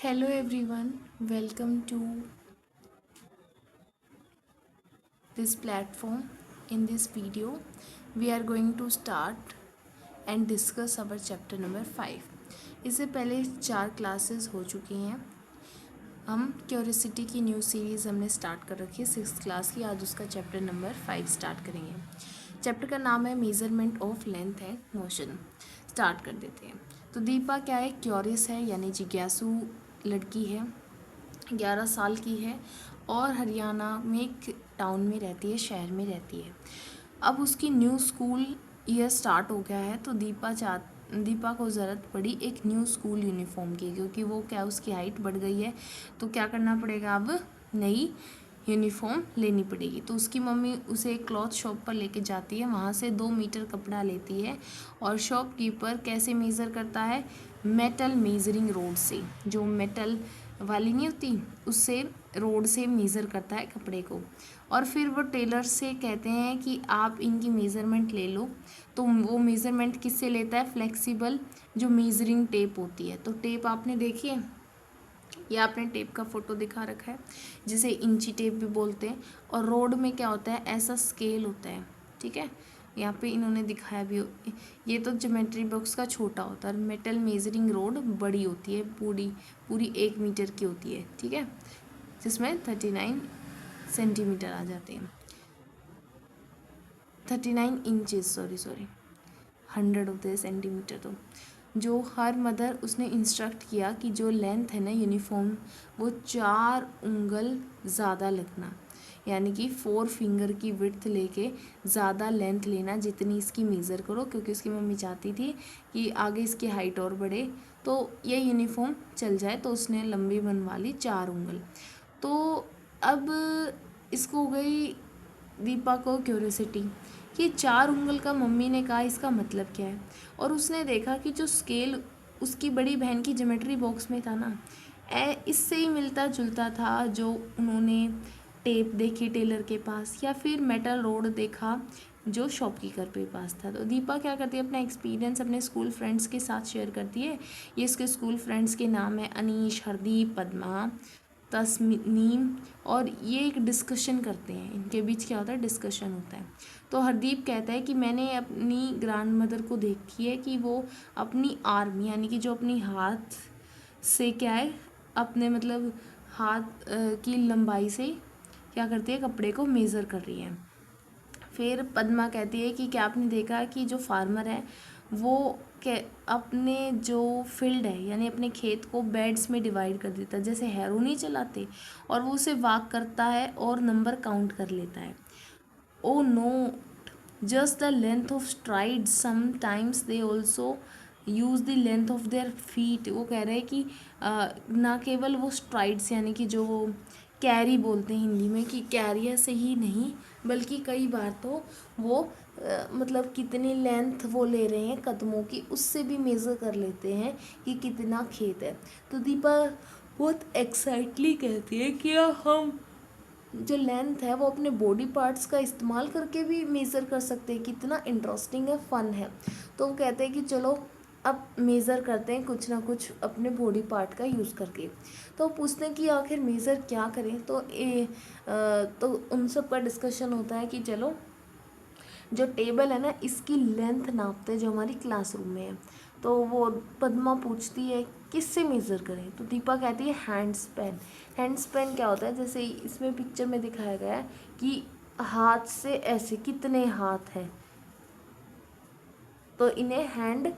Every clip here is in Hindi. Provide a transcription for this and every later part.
Hello everyone, welcome to this platform. In this video, we are going to start and discuss our chapter number 5. इससे पहले 4 क्लासेस हो चुकी हैं। हम क्यूरियोसिटी की न्यू सीरीज़ हमने स्टार्ट कर रखी है 6th क्लास की। आज उसका चैप्टर नंबर 5 स्टार्ट करेंगे। चैप्टर का नाम है measurement of length and motion. Start कर देते हैं। तो दीपा क्या है, क्यूरियस है यानी जिज्ञासु लड़की है, 11 साल की है और हरियाणा में एक टाउन में रहती है, शहर में रहती है। अब उसकी न्यू स्कूल ईयर स्टार्ट हो गया है, तो दीपा को ज़रूरत पड़ी एक न्यू स्कूल यूनिफॉर्म की, क्योंकि वो क्या उसकी हाइट बढ़ गई है, तो क्या करना पड़ेगा, अब नई यूनिफॉर्म लेनी पड़ेगी। तो उसकी मम्मी उसे एक क्लॉथ शॉप पर लेके जाती है, वहाँ से 2 मीटर कपड़ा लेती है और शॉपकीपर कैसे मेज़र करता है, मेटल मेज़रिंग रोड से, जो मेटल वाली नहीं होती उससे रोड से मेज़र करता है कपड़े को। और फिर वो टेलर से कहते हैं कि आप इनकी मेज़रमेंट ले लो। तो वो मेज़रमेंट किससे लेता है, फ्लेक्सिबल जो मेज़रिंग टेप होती है। तो टेप आपने देखी है, ये आपने टेप का फोटो दिखा रखा है, जिसे इंची टेप भी बोलते हैं। और रोड में क्या होता है, ऐसा स्केल होता है, ठीक है, यहाँ पे इन्होंने दिखाया भी। ये तो ज्योमेट्री बॉक्स का छोटा होता है, मेटल मेजरिंग रोड बड़ी होती है, पूरी पूरी 1 मीटर की होती है, ठीक है, जिसमें 39 सेंटीमीटर आ जाते हैं, 39 इंचेस, सॉरी 100 होते हैं सेंटीमीटर। तो जो हर मदर उसने इंस्ट्रक्ट किया कि जो लेंथ है ना यूनिफॉर्म, वो 4 उंगल ज़्यादा लगना, यानी कि 4 फिंगर की विड्थ लेके ज़्यादा लेंथ लेना जितनी इसकी मेज़र करो, क्योंकि उसकी मम्मी चाहती थी कि आगे इसकी हाइट और बढ़े, तो ये यूनिफॉर्म चल जाए। तो उसने लंबी बनवा ली 4 उंगल। तो अब इसको हो गई दीपा को क्यूरियोसिटी कि 4 उंगल का मम्मी ने कहा इसका मतलब क्या है। और उसने देखा कि जो स्केल उसकी बड़ी बहन की ज्योमेट्री बॉक्स में था ना, इससे ही मिलता जुलता था जो उन्होंने टेप देखी टेलर के पास, या फिर मेटल रोड देखा जो शॉपकीपर के पास था। तो दीपा क्या करती है, अपना एक्सपीरियंस अपने स्कूल फ्रेंड्स के साथ शेयर करती है। ये इसके स्कूल फ्रेंड्स के नाम है अनीश, हरदीप, पद्मा, तस्नीम। और ये एक डिस्कशन करते हैं, इनके बीच क्या होता है, डिस्कशन होता है। तो हरदीप कहता है कि मैंने अपनी ग्रैंड मदर को देखी है कि वो अपनी आर्म यानी कि जो अपनी हाथ से क्या है, अपने मतलब हाथ की लंबाई से क्या करती है, कपड़े को मेज़र कर रही है। फिर पद्मा कहती है कि क्या आपने देखा कि जो फार्मर है वो अपने जो फील्ड है यानी अपने खेत को बेड्स में डिवाइड कर देता है, जैसे हैरो नहीं चलाते, और वो उसे वॉक करता है और नंबर काउंट कर लेता है। Oh no, just the length of stride, sometimes they also use the length of their feet. वो कह रहे हैं कि ना केवल वो स्ट्राइड्स यानी कि जो वो कैरी बोलते हैं हिंदी में, कि कैरियर से ही नहीं बल्कि कई बार तो वो मतलब कितनी लेंथ वो ले रहे हैं कदमों की, उससे भी मेज़र कर लेते हैं कि कितना खेत है। तो दीपा बहुत एक्साइटली कहती है कि हम जो लेंथ है वो अपने बॉडी पार्ट्स का इस्तेमाल करके भी मेज़र कर सकते हैं, कितना इंटरेस्टिंग है, फन है। तो वो कहते हैं कि चलो अब मेज़र करते हैं कुछ ना कुछ अपने बॉडी पार्ट का यूज़ करके। तो पूछते हैं कि आखिर मेज़र क्या करें। तो उन सब का डिस्कशन होता है कि चलो जो टेबल है ना इसकी लेंथ नापते हैं जो हमारी क्लासरूम में है। तो वो पद्मा पूछती है किससे मेज़र करें, तो दीपा कहती है हैंड स्पैन। हैंड स्पैन क्या होता है, जैसे इसमें पिक्चर में दिखाया गया है कि हाथ से ऐसे कितने हाथ हैं, तो इन्हें हैंड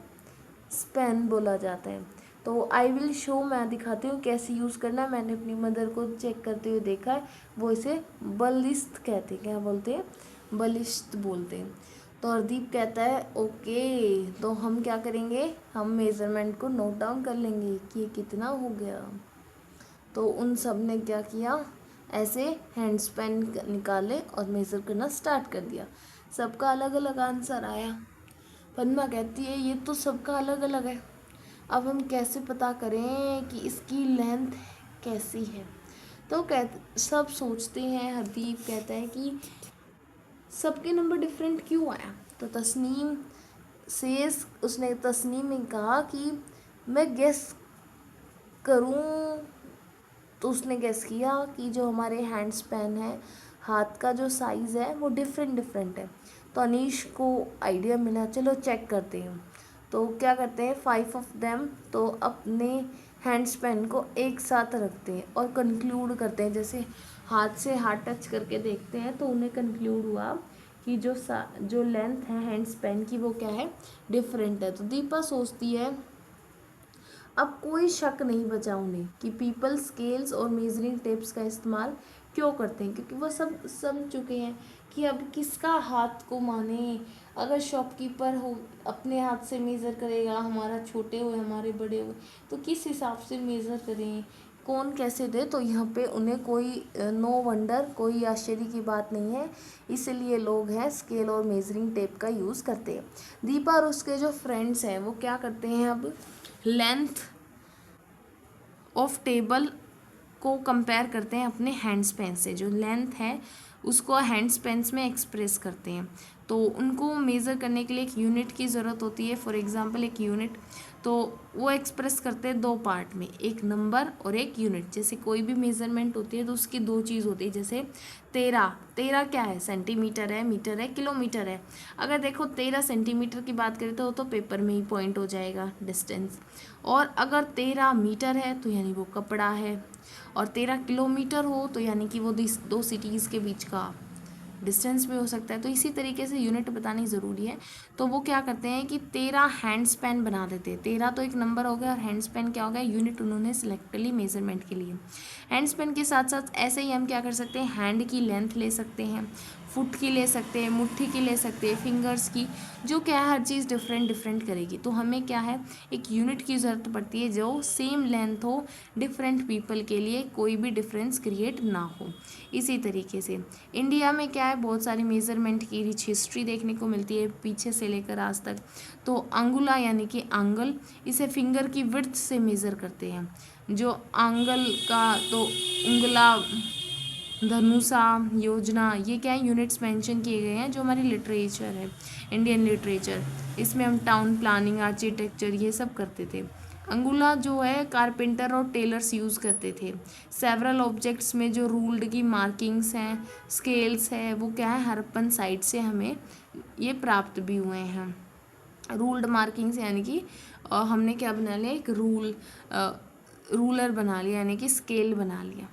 स्पैन बोला जाता है। तो आई विल शो, मैं दिखाती हूँ कैसे यूज़ करना है। मैंने अपनी मदर को चेक करते हुए देखा है, वो इसे बलिस्त कहते हैं, क्या बोलते हैं, बलिस्त बोलते हैं। तो हरदीप कहता है ओके, तो हम क्या करेंगे, हम मेज़रमेंट को नोट डाउन कर लेंगे कि ये कितना हो गया। तो उन सब ने क्या किया, ऐसे हैंड स्पैन निकाले और मेज़र करना स्टार्ट कर दिया। सबका अलग अलग आंसर आया। पद्मा कहती है ये तो सबका अलग अलग है, अब हम कैसे पता करें कि इसकी लेंथ कैसी है। तो सब सोचते हैं। हरदीप कहता है कि सबके नंबर डिफरेंट क्यों आया। तो उसने तस्नीम ने कहा कि मैं गेस करूँ तो उसने गेस किया कि जो हमारे हैंड स्पैन है, हाथ का जो साइज़ है वो डिफरेंट डिफरेंट है। तो अनीश को आइडिया मिला, चलो चेक करते हैं। तो क्या करते हैं, 5 ऑफ देम तो अपने हैंड स्पैन को एक साथ रखते हैं और कंक्लूड करते हैं, जैसे हाथ से हाथ टच करके देखते हैं तो उन्हें कंक्लूड हुआ कि जो लेंथ है हैंड स्पैन की वो क्या है, डिफरेंट है। तो दीपा सोचती है अब कोई शक नहीं बचा उन्हें कि पीपल स्केल्स और मेजरिंग टेप्स का इस्तेमाल क्यों करते हैं, क्योंकि वो सब समझ चुके हैं कि अब किसका हाथ को माने। अगर शॉपकीपर हो अपने हाथ से मेज़र करेगा, हमारा छोटे हुए हमारे बड़े हुए, तो किस हिसाब से मेज़र करें, कौन कैसे दे। तो यहाँ पे उन्हें कोई नो वंडर, कोई आश्चर्य की बात नहीं है, इसलिए लोग हैं स्केल और मेजरिंग टेप का यूज़ करते हैं। दीपा और उसके जो फ्रेंड्स हैं वो क्या करते हैं, अब लेंथ ऑफ टेबल को कंपेयर करते हैं अपने हैंड स्पेन से। जो लेंथ है उसको हैंड स्पेन्स में एक्सप्रेस करते हैं। तो उनको मेज़र करने के लिए एक यूनिट की ज़रूरत होती है, फॉर एग्जांपल एक यूनिट। तो वो एक्सप्रेस करते हैं दो पार्ट में, एक नंबर और एक यूनिट। जैसे कोई भी मेज़रमेंट होती है तो उसकी दो चीज़ होती है, जैसे 13 क्या है, सेंटीमीटर है, मीटर है, किलोमीटर है। अगर देखो 13 सेंटीमीटर की बात करें तो पेपर में ही पॉइंट हो जाएगा डिस्टेंस। और अगर 13 मीटर है तो यानी वो कपड़ा है, और 13 किलोमीटर हो तो यानी कि वो दो सिटीज़ के बीच का डिस्टेंस भी हो सकता है। तो इसी तरीके से यूनिट बतानी ज़रूरी है। तो वो क्या करते हैं कि 13 हैंड स्पैन बना देते हैं। 13 तो एक नंबर हो गया और हैंड स्पैन क्या हो गया, यूनिट उन्होंने सिलेक्ट ली मेजरमेंट के लिए। हैंड स्पैन के साथ साथ ऐसे ही हम क्या कर सकते हैं, हैंड की लेंथ ले सकते हैं, फुट की ले सकते हैं, मुट्ठी की ले सकते हैं, फिंगर्स की, जो क्या है हर चीज़ डिफरेंट डिफरेंट करेगी। तो हमें क्या है, एक यूनिट की ज़रूरत पड़ती है जो सेम लेंथ हो, डिफरेंट पीपल के लिए कोई भी डिफरेंस क्रिएट ना हो। इसी तरीके से इंडिया में क्या है, बहुत सारी मेज़रमेंट की रिच हिस्ट्री देखने को मिलती है पीछे से लेकर आज तक। तो अंगुला यानी कि आंगल, इसे फिंगर की विड्थ से मेज़र करते हैं। जो आंगल का तो उंगला, धनुषा, योजना, ये क्या है, यूनिट्स मेंशन किए गए हैं जो हमारी लिटरेचर है, इंडियन लिटरेचर। इसमें हम टाउन प्लानिंग, आर्किटेक्चर ये सब करते थे। अंगुला जो है कारपेंटर और टेलर्स यूज़ करते थे। सेवरल ऑब्जेक्ट्स में जो रूल्ड की मार्किंग्स हैं, स्केल्स है, वो क्या है हरप्पन साइट से हमें ये प्राप्त भी हुए हैं। रूल्ड मार्किंग्स यानी कि हमने क्या बना लिया, एक रूलर बना लिया, यानी कि स्केल बना लिया।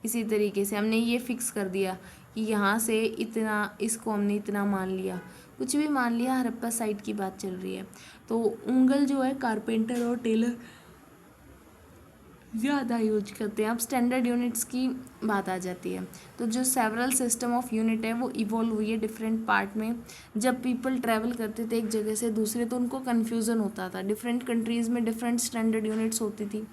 इसी तरीके से हमने ये फिक्स कर दिया कि यहाँ से इतना, इसको हमने इतना मान लिया, कुछ भी मान लिया, हड़प्पा साइट की बात चल रही है। तो उंगल जो है कारपेंटर और टेलर ज़्यादा यूज करते हैं। अब स्टैंडर्ड यूनिट्स की बात आ जाती है। तो जो सेवरल सिस्टम ऑफ यूनिट है वो इवॉल्व हुई है डिफरेंट पार्ट में। जब पीपल ट्रैवल करते थे एक जगह से दूसरे तो उनको कन्फ्यूज़न होता था, डिफरेंट कंट्रीज़ में डिफरेंट स्टैंडर्ड यूनिट्स होती थी।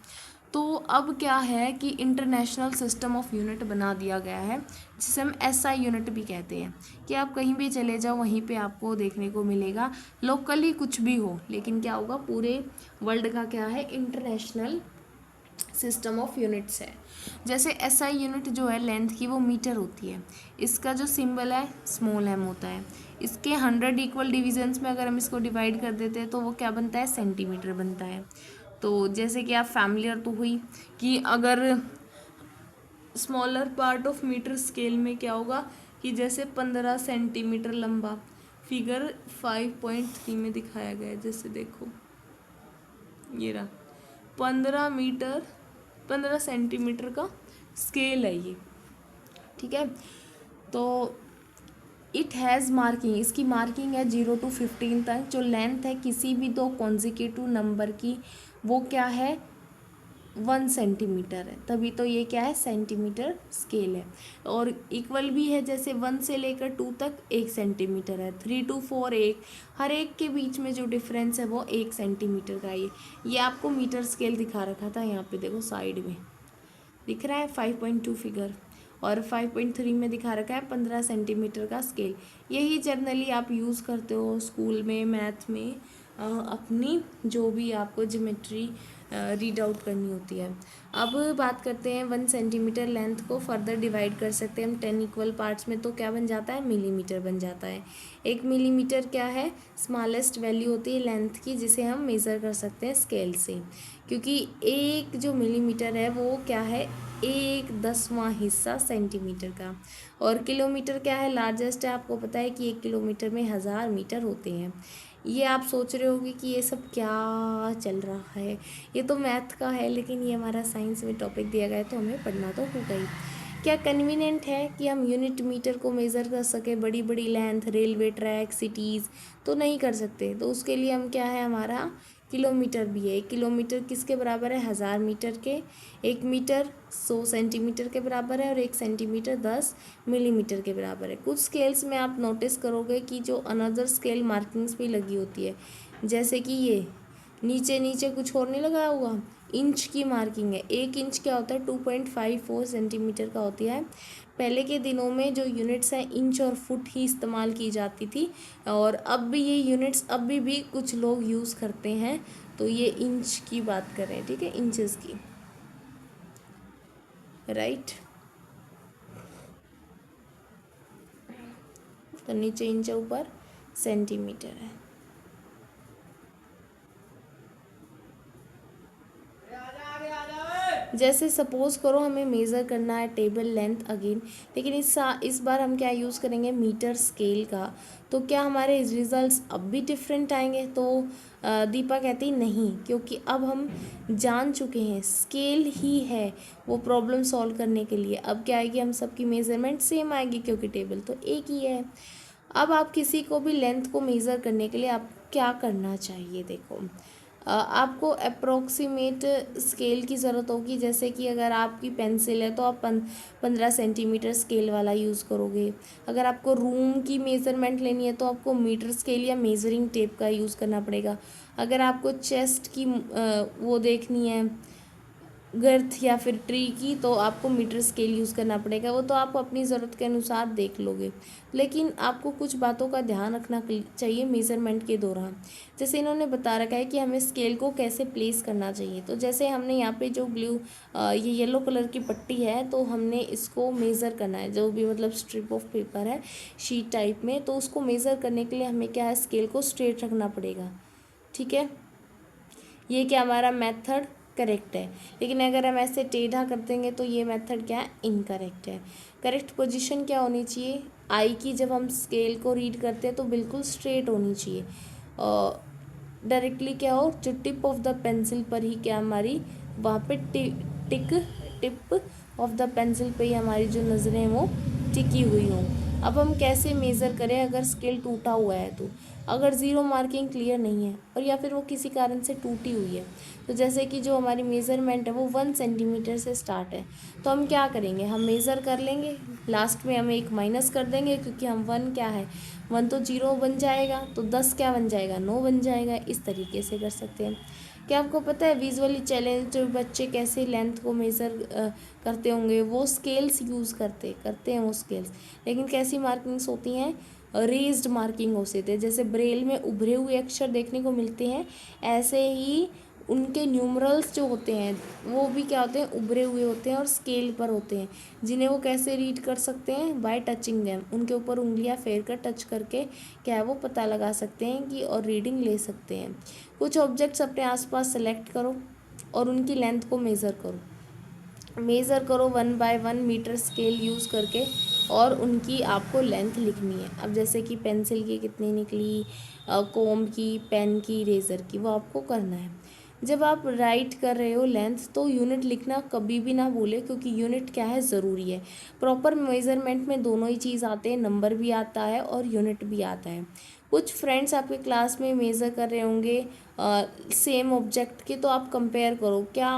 तो अब क्या है कि इंटरनेशनल सिस्टम ऑफ यूनिट बना दिया गया है, जिसे हम SI यूनिट भी कहते हैं, कि आप कहीं भी चले जाओ वहीं पे आपको देखने को मिलेगा। लोकली कुछ भी हो, लेकिन क्या होगा, पूरे वर्ल्ड का क्या है, इंटरनेशनल सिस्टम ऑफ यूनिट्स है। जैसे SI यूनिट जो है लेंथ की वो मीटर होती है। इसका जो सिंबल है स्मॉल m होता है। इसके 100 इक्वल डिविजन्स में अगर हम इसको डिवाइड कर देते हैं तो वो क्या बनता है, सेंटीमीटर बनता है। तो जैसे कि आप फैमिलियर तो हुई कि अगर smaller part of metre scale में क्या होगा कि जैसे 15 सेंटीमीटर लंबा, फिगर 5.3 में दिखाया गया है। जैसे देखो ये रहा 15 सेंटीमीटर का स्केल है ये, ठीक है। तो इट हैज़ मार्किंग, इसकी मार्किंग है 0 to 15 तक। जो लेंथ है किसी भी दो कॉन्जिक्यूटिव नंबर की वो क्या है, 1 सेंटीमीटर है, तभी तो ये क्या है, सेंटीमीटर स्केल है। और इक्वल भी है, जैसे 1 से लेकर 2 तक 1 सेंटीमीटर है, 3 to 4 1, हर एक के बीच में जो डिफरेंस है वो 1 सेंटीमीटर का। ये आपको मीटर स्केल दिखा रखा था, यहाँ पे देखो साइड में दिख रहा है 5.2 फिगर, और 5.3 में दिखा रखा है 15 सेंटीमीटर का स्केल। यही जनरली आप यूज़ करते हो स्कूल में, मैथ में, अपनी जो भी आपको ज्योमेट्री रीड आउट करनी होती है। अब बात करते हैं 1 सेंटीमीटर लेंथ को फर्दर डिवाइड कर सकते हैं हम 10 इक्वल पार्ट्स में, तो क्या बन जाता है, मिलीमीटर बन जाता है। 1 मिलीमीटर क्या है, स्मॉलेस्ट वैल्यू होती है लेंथ की जिसे हम मेज़र कर सकते हैं स्केल से, क्योंकि एक जो मिलीमीटर है वो क्या है, 1/10वां हिस्सा सेंटीमीटर का। और किलोमीटर क्या है, लार्जेस्ट है, आपको पता है कि 1 किलोमीटर में 1000 मीटर होते हैं। ये आप सोच रहे होगे कि ये सब क्या चल रहा है, ये तो मैथ का है, लेकिन ये हमारा साइंस में टॉपिक दिया गया है तो हमें पढ़ना तो होगा ही। क्या कन्वीनियंट है कि हम यूनिट मीटर को मेज़र कर सके, बड़ी बड़ी लेंथ, रेलवे ट्रैक, सिटीज़, तो नहीं कर सकते। तो उसके लिए हम क्या है, हमारा किलोमीटर भी है। 1 किलोमीटर किसके बराबर है, 1000 मीटर के। 1 मीटर 100 सेंटीमीटर के बराबर है और 1 सेंटीमीटर 10 मिलीमीटर के बराबर है। कुछ स्केल्स में आप नोटिस करोगे कि जो अनदर स्केल मार्किंग्स भी लगी होती है, जैसे कि ये नीचे नीचे कुछ और नहीं लगा हुआ, इंच की मार्किंग है। 1 इंच क्या होता है, 2.54 सेंटीमीटर का होती है। पहले के दिनों में जो यूनिट्स हैं इंच और फुट ही इस्तेमाल की जाती थी, और अब भी ये यूनिट्स अभी भी कुछ लोग यूज़ करते हैं। तो ये इंच की बात कर रहे हैं, ठीक है, इंचेस की, राइट। तो नीचे इंच है, ऊपर सेंटीमीटर है। जैसे सपोज करो हमें मेज़र करना है टेबल लेंथ अगेन, लेकिन इस बार हम क्या यूज़ करेंगे, मीटर स्केल का। तो क्या हमारे रिजल्ट्स अब भी डिफरेंट आएंगे? तो दीपा कहती नहीं, क्योंकि अब हम जान चुके हैं स्केल ही है वो प्रॉब्लम सॉल्व करने के लिए। अब क्या आएगी, हम सबकी मेज़रमेंट सेम आएगी क्योंकि टेबल तो एक ही है। अब आप किसी को भी लेंथ को मेज़र करने के लिए आप क्या करना चाहिए, देखो आपको अप्रोक्सीमेट स्केल की ज़रूरत होगी। जैसे कि अगर आपकी पेंसिल है तो आप 15 सेंटीमीटर स्केल वाला यूज़ करोगे। अगर आपको रूम की मेज़रमेंट लेनी है तो आपको मीटर स्केल या मेज़रिंग टेप का यूज़ करना पड़ेगा। अगर आपको चेस्ट की वो देखनी है, गर्थ या फिर ट्री की, तो आपको मीटर स्केल यूज़ करना पड़ेगा। वो तो आप अपनी ज़रूरत के अनुसार देख लोगे, लेकिन आपको कुछ बातों का ध्यान रखना चाहिए मेज़रमेंट के दौरान। जैसे इन्होंने बता रखा है कि हमें स्केल को कैसे प्लेस करना चाहिए। तो जैसे हमने यहाँ पे जो ये येलो कलर की पट्टी है, तो हमने इसको मेज़र करना है, जो भी मतलब स्ट्रिप ऑफ पेपर है शीट टाइप में, तो उसको मेज़र करने के लिए हमें क्या है, स्केल को स्ट्रेट रखना पड़ेगा, ठीक है। ये क्या हमारा मेथड करेक्ट है, लेकिन अगर हम ऐसे टेढ़ा कर देंगे तो ये मेथड क्या है, इनकरेक्ट है। करेक्ट पोजीशन क्या होनी चाहिए, आई की जब हम स्केल को रीड करते हैं तो बिल्कुल स्ट्रेट होनी चाहिए। और डायरेक्टली क्या हो, जो टिप ऑफ द पेंसिल पर ही क्या हमारी वहाँ पे टिप ऑफ द पेंसिल पे ही हमारी जो नज़रें हैं वो टिकी हुई हों। अब हम कैसे मेज़र करें अगर स्केल टूटा हुआ है तो, अगर ज़ीरो मार्किंग क्लियर नहीं है और या फिर वो किसी कारण से टूटी हुई है, तो जैसे कि जो हमारी मेज़रमेंट है वो 1 सेंटीमीटर से स्टार्ट है, तो हम क्या करेंगे, हम मेज़र कर लेंगे, लास्ट में हम एक माइनस कर देंगे, क्योंकि हम 1 क्या है, 1 तो 0 बन जाएगा, तो 10 क्या बन जाएगा, 9 बन जाएगा। इस तरीके से कर सकते हैं। क्या आपको पता है विजुअली चैलेंज बच्चे कैसे लेंथ को मेज़र करते होंगे, वो स्केल्स यूज़ करते हैं वो स्केल्स, लेकिन कैसी मार्किंग्स होती हैं, रेज्ड मार्किंग होते थे। जैसे ब्रेल में उभरे हुए अक्षर देखने को मिलते हैं, ऐसे ही उनके न्यूमरल्स जो होते हैं वो भी क्या होते हैं, उभरे हुए होते हैं और स्केल पर होते हैं, जिन्हें वो कैसे रीड कर सकते हैं, बाय टचिंग देम, उनके ऊपर उंगलियां फेर कर टच करके क्या है वो पता लगा सकते हैं कि और रीडिंग ले सकते हैं। कुछ ऑब्जेक्ट्स अपने आसपास सेलेक्ट करो और उनकी लेंथ को मेज़र करो 1 बाय 1 मीटर स्केल यूज़ करके, और उनकी आपको लेंथ लिखनी है। अब जैसे कि पेंसिल की कितनी निकली, कोम की, पेन की, इरेज़र की, वो आपको करना है। जब आप राइट कर रहे हो लेंथ, तो यूनिट लिखना कभी भी ना भूले, क्योंकि यूनिट क्या है, ज़रूरी है। प्रॉपर मेज़रमेंट में दोनों ही चीज़ आते हैं, नंबर भी आता है और यूनिट भी आता है। कुछ फ्रेंड्स आपके क्लास में मेज़र कर रहे होंगे सेम ऑब्जेक्ट के, तो आप कंपेयर करो, क्या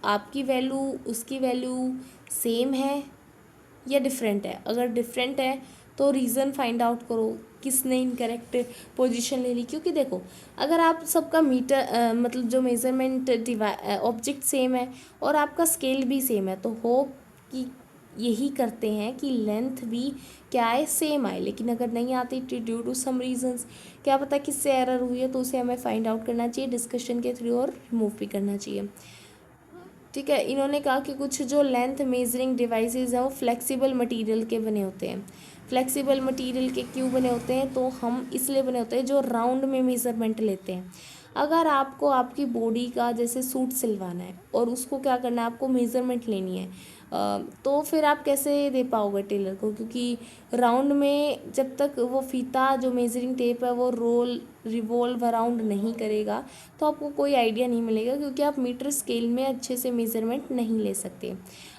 आपकी वैल्यू उसकी वैल्यू सेम है या डिफरेंट है। अगर डिफरेंट है तो रीज़न फाइंड आउट करो, किसने इनकरेक्ट पोजीशन ले ली। क्योंकि देखो, अगर आप सबका मीटर मतलब जो मेज़रमेंट ऑब्जेक्ट सेम है और आपका स्केल भी सेम है, तो होप कि यही करते हैं कि लेंथ भी क्या है, सेम आए। लेकिन अगर नहीं आती ड्यू टू सम रीजंस, क्या पता किससे एरर हुई है, तो उसे हमें फाइंड आउट करना चाहिए डिस्कशन के थ्रू और रिमूव भी करना चाहिए। ठीक है, इन्होंने कहा कि कुछ जो लेंथ मेजरिंग डिवाइसेस हैं वो फ्लेक्सिबल मटेरियल के बने होते हैं। फ्लेक्सिबल मटेरियल के क्यों बने होते हैं, तो हम इसलिए बने होते हैं जो राउंड में मेज़रमेंट लेते हैं। अगर आपको आपकी बॉडी का जैसे सूट सिलवाना है और उसको क्या करना है, आपको मेज़रमेंट लेनी है, तो फिर आप कैसे दे पाओगे टेलर को, क्योंकि राउंड में जब तक वो फीता जो मेजरिंग टेप है वो रिवॉल्व अराउंड नहीं करेगा तो आपको कोई आइडिया नहीं मिलेगा, क्योंकि आप मीटर स्केल में अच्छे से मेज़रमेंट नहीं ले सकते।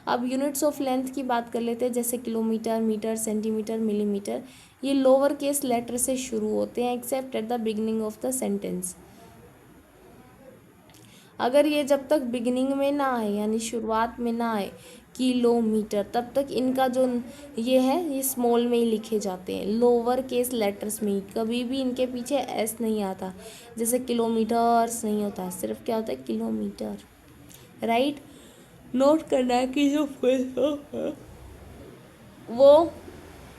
अब यूनिट्स ऑफ लेंथ की बात कर लेते हैं, जैसे किलोमीटर, मीटर, सेंटीमीटर, मिलीमीटर। ये लोअर केस लेटर से शुरू होते हैं accept at the beginning of the sentence. अगर ये जब तक बिगिनिंग में ना आए यानी शुरुआत में ना आए किलोमीटर, तब तक इनका जो ये है ये स्मॉल में ही लिखे जाते हैं, लोअर केस लेटर्स में ही। कभी भी इनके पीछे एस नहीं आता, जैसे किलोमीटर्स नहीं होता, सिर्फ क्या होता है किलोमीटर। राइट, नोट करना है कि जो वो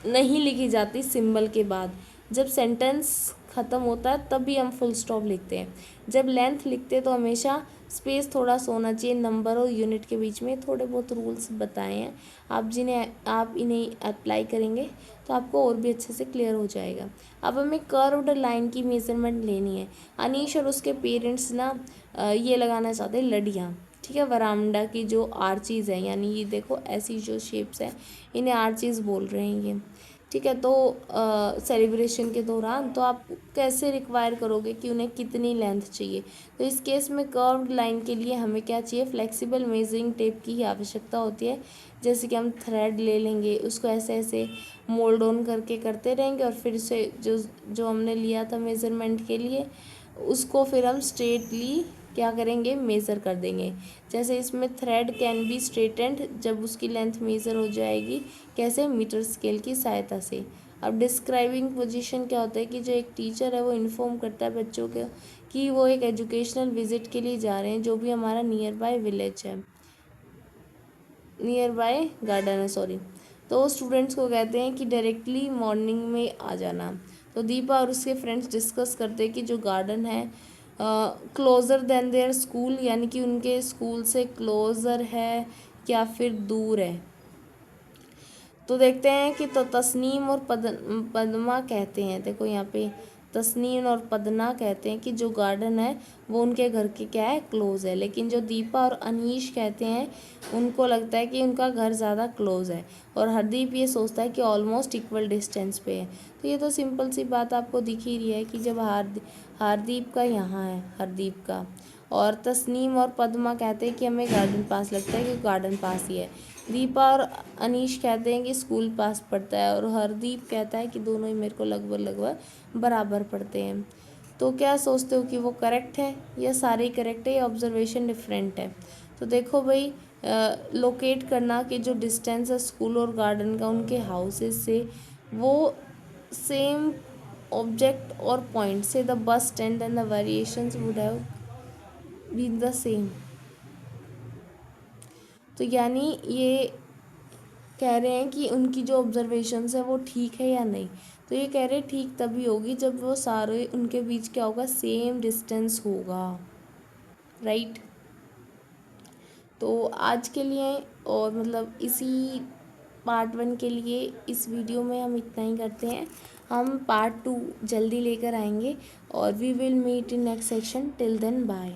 नहीं लिखी जाती सिंबल के बाद। जब सेंटेंस ख़त्म होता है तभी हम फुल स्टॉप लिखते हैं। जब लेंथ लिखते हैं तो हमेशा स्पेस थोड़ा सा होना चाहिए नंबर और यूनिट के बीच में। थोड़े बहुत रूल्स बताए हैं आप इन्हें अप्लाई करेंगे तो आपको और भी अच्छे से क्लियर हो जाएगा। अब हमें कर्व्ड लाइन की मेजरमेंट लेनी है। अनीश और उसके पेरेंट्स ना ये लगाना चाहते हैं लड़ियाँ। ठीक है, वरामदा की जो आर्चीज़ है, यानी ये देखो ऐसी जो शेप्स हैं इन्हें आर्चीज़ बोल रहे हैं ये। ठीक है, तो सेलिब्रेशन के दौरान तो आप कैसे रिक्वायर करोगे कि उन्हें कितनी लेंथ चाहिए। तो इस केस में कर्व्ड लाइन के लिए हमें क्या चाहिए, फ्लेक्सिबल मेजरिंग टेप की ही आवश्यकता होती है। जैसे कि हम थ्रेड ले लेंगे, उसको ऐसे ऐसे मोल्ड ऑन करके करते रहेंगे और फिर से जो हमने लिया था मेज़रमेंट के लिए उसको फिर हम स्ट्रेटली क्या करेंगे, मेज़र कर देंगे। जैसे इसमें थ्रेड कैन बी स्ट्रेटेंड जब उसकी लेंथ मेज़र हो जाएगी, कैसे, मीटर स्केल की सहायता से। अब डिस्क्राइबिंग पोजीशन क्या होता है कि जो एक टीचर है वो इन्फॉर्म करता है बच्चों को कि वो एक एजुकेशनल विजिट के लिए जा रहे हैं, जो भी हमारा नियर बाय विलेज है, नियर बाय गार्डन है सॉरी। तो स्टूडेंट्स को कहते हैं कि डायरेक्टली मॉर्निंग में आ जाना। तो दीपा और उसके फ्रेंड्स डिस्कस करते हैं कि जो गार्डन है क्लोज़र देन देयर स्कूल, यानी कि उनके स्कूल से क्लोज़र है या फिर दूर है। तो देखते हैं कि तो तस्नीम और पद्मा कहते हैं, देखो यहाँ पे तस्नीम और पदना कहते हैं कि जो गार्डन है वो उनके घर के क्या है, क्लोज़ है। लेकिन जो दीपा और अनीश कहते हैं उनको लगता है कि उनका घर ज़्यादा क्लोज़ है। और हरदीप ये सोचता है कि ऑलमोस्ट इक्वल डिस्टेंस पे है। तो ये तो सिंपल सी बात आपको दिख ही रही है कि जब हारदीप का यहाँ है, हरदीप का, और तस्नीम और पद्मा कहते हैं कि हमें गार्डन पास लगता है, कि गार्डन पास ही है। दीपा और अनीश कहते हैं कि स्कूल पास पड़ता है, और हरदीप कहता है कि दोनों ही मेरे को लगभग बराबर पड़ते हैं। तो क्या सोचते हो कि वो करेक्ट है या सारे ही करेक्ट है या ऑब्जर्वेशन डिफरेंट है। तो देखो भाई, लोकेट करना कि जो डिस्टेंस है स्कूल और गार्डन का उनके हाउसेस से, वो सेम ऑब्जेक्ट और पॉइंट से the bus stand and the variations would have been the same. तो यानी ये कह रहे हैं कि उनकी जो ऑब्जर्वेशंस है वो ठीक है या नहीं। तो ये कह रहे हैं ठीक तभी होगी जब वो सारे उनके बीच क्या होगा, सेम डिस्टेंस होगा। राइट, तो आज के लिए और मतलब इसी पार्ट 1 के लिए इस वीडियो में हम इतना ही करते हैं। हम पार्ट 2 जल्दी लेकर आएंगे और we will meet in next section. Till then bye.